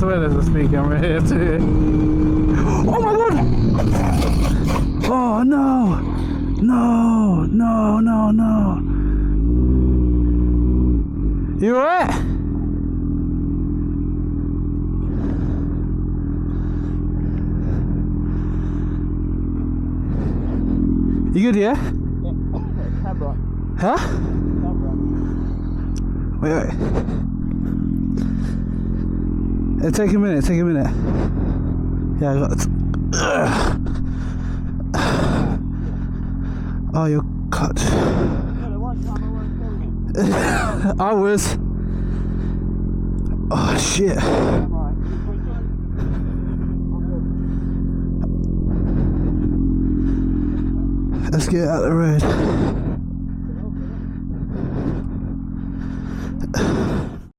swear there's a speed camera here too. Oh my god! Oh no! No! No! No! No! You alright? You good, yeah? Camera. Huh? Camera. Wait. Take a minute. Yeah, I got it. Oh, you're cut. I was. Oh, shit. Let's get out of the road.